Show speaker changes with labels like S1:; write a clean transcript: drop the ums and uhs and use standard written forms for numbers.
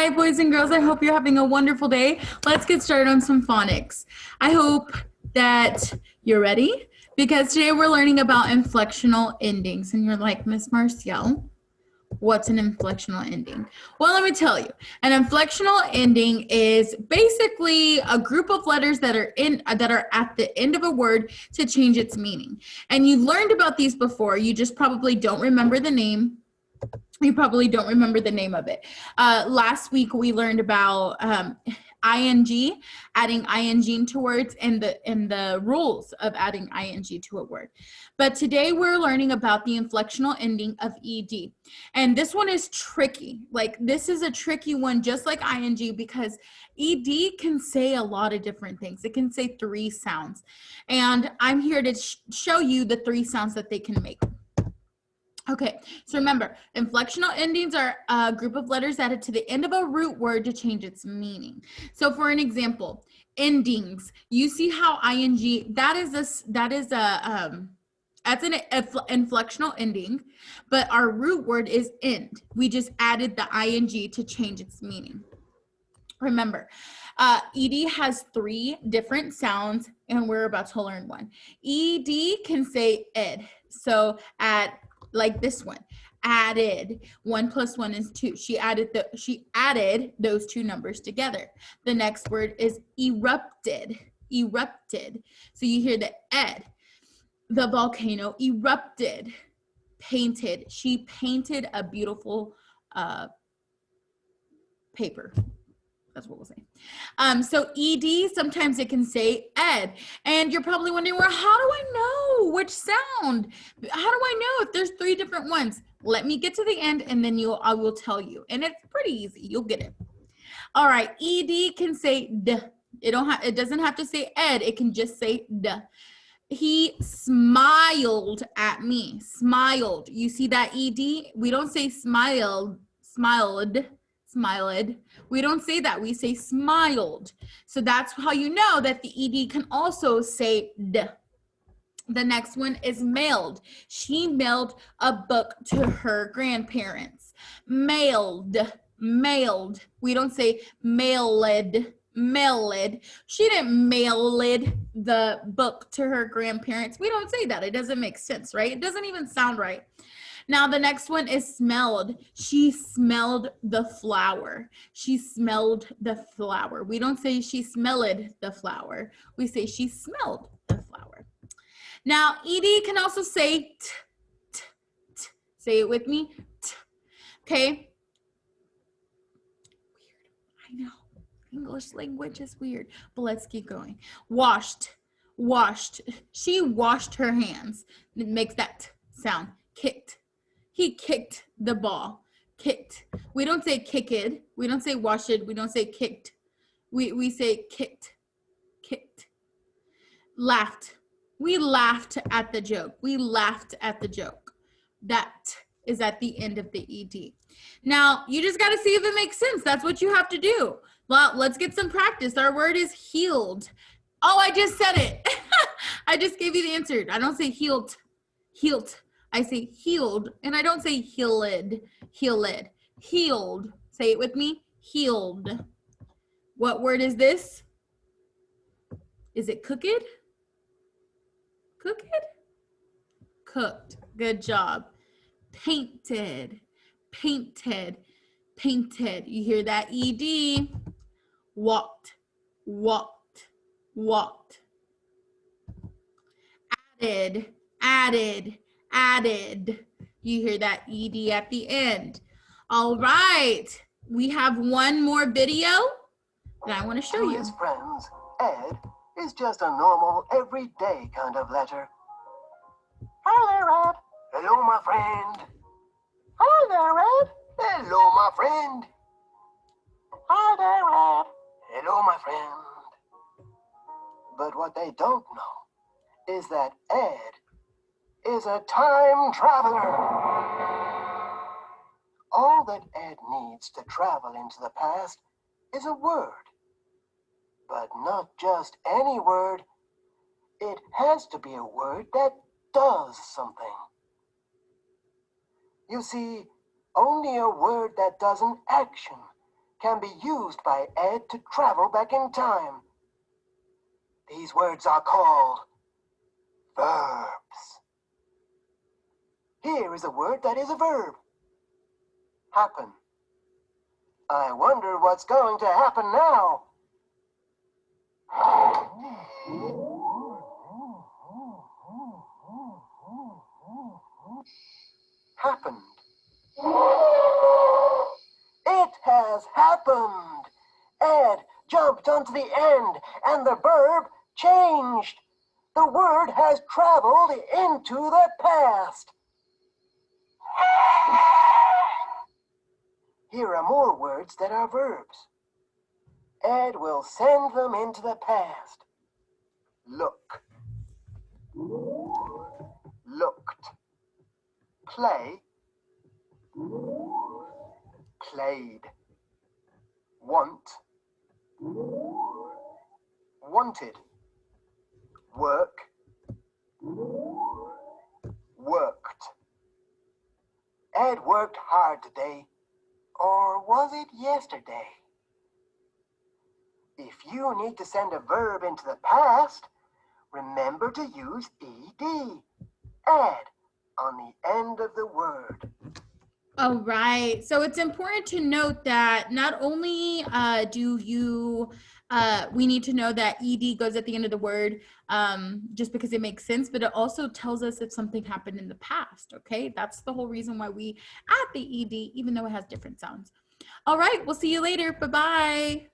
S1: Hi, boys and girls. I hope you're having a wonderful day. Let's get started on some phonics. I hope that you're ready because today we're learning about inflectional endings. And you're like, Miss Marcial, what's an inflectional ending? Well, let me tell you. An inflectional ending is basically a group of letters that are at the end of a word to change its meaning. And you learned about these before. You just probably don't remember the name. You probably don't remember the name of it. Last week we learned about ing, adding ing to words, and the rules of adding ing to a word. But today we're learning about the inflectional ending of ed, and this one is tricky. Like, this is a tricky one, just like ing, because ed can say a lot of different things. It can say 3 sounds, and I'm here to show you the 3 sounds that they can make. Okay, so remember, inflectional endings are a group of letters added to the end of a root word to change its meaning. So for an example, endings, you see how ing, that's an inflectional ending, but our root word is end. We just added the ing to change its meaning. Remember, ed has 3 different sounds, and we're about to learn one. Ed can say ed, so like this one, added. 1 + 1 is 2. She added those 2 numbers together. The next word is erupted. Erupted. So you hear the ed. The volcano erupted. Painted. She painted a beautiful paper. That's what we'll say. So ed, sometimes it can say ed, and you're probably wondering, well, how do I know which sound? How do I know if there's 3 different ones? Let me get to the end, and then I will tell you, and it's pretty easy. You'll get it. All right, ed can say d. It doesn't have to say ed. It can just say d. He smiled at me. Smiled. You see that ed? We don't say smiled. Smiled. We don't say that. We say smiled. So that's how you know that the ed can also say d. The next one is mailed. She mailed a book to her grandparents. Mailed. Mailed. We don't say mailed. Mailed. She didn't mail the book to her grandparents. We don't say that. It doesn't make sense, right? It doesn't even sound right. Now, the next one is smelled. She smelled the flower. She smelled the flower. We don't say she smelled the flower. We say she smelled the flower. Now, ed can also say t, t, t. Say it with me. T. Okay? Weird. I know. English language is weird, but let's keep going. Washed. Washed. She washed her hands. It makes that sound. Kicked. He kicked the ball. Kicked. We don't say kicked. We don't say washed. We don't say kicked. We say kicked. Kicked. Laughed. We laughed at the joke. We laughed at the joke. That is at the end of the ed. Now, you just got to see if it makes sense. That's what you have to do. Well, let's get some practice. Our word is healed. Oh, I just said it. I just gave you the answer. I don't say healed. Healed. I say healed, and I don't say healed, healed, healed. Say it with me, healed. What word is this? Is it cooked? Cooked? Cooked. Good job. Painted, painted, painted. You hear that ed? Walked, walked, walked. Added, added, added. You hear that ed at the end. All right, we have one more video that I want to show you.
S2: To his friends, Ed is just a normal, everyday kind of letter. Hi there, Ed. Hello, my friend. Hi there, Ed. Hello, my friend. Hi there, Ed. Hello, my friend. But what they don't know is that Ed is a time traveler. All that Ed needs to travel into the past is a word. But not just any word. It has to be a word that does something. You see, only a word that does an action can be used by Ed to travel back in time. These words are called verbs. Here is a word that is a verb. Happen. I wonder what's going to happen now. Happened. It has happened. Ed jumped onto the end and the verb changed. The word has traveled into the past. Here are more words that are verbs. Ed will send them into the past. Look. Looked. Play. Played. Want. Wanted. Work. Worked. Ed worked hard today. Or was it yesterday? If you need to send a verb into the past, remember to use ed, add, on the end of the word.
S1: All right. So it's important to note that not only we need to know that ed goes at the end of the word just because it makes sense, but it also tells us if something happened in the past. Okay, that's the whole reason why we add the ed, even though it has different sounds. All right, we'll see you later. Bye-bye.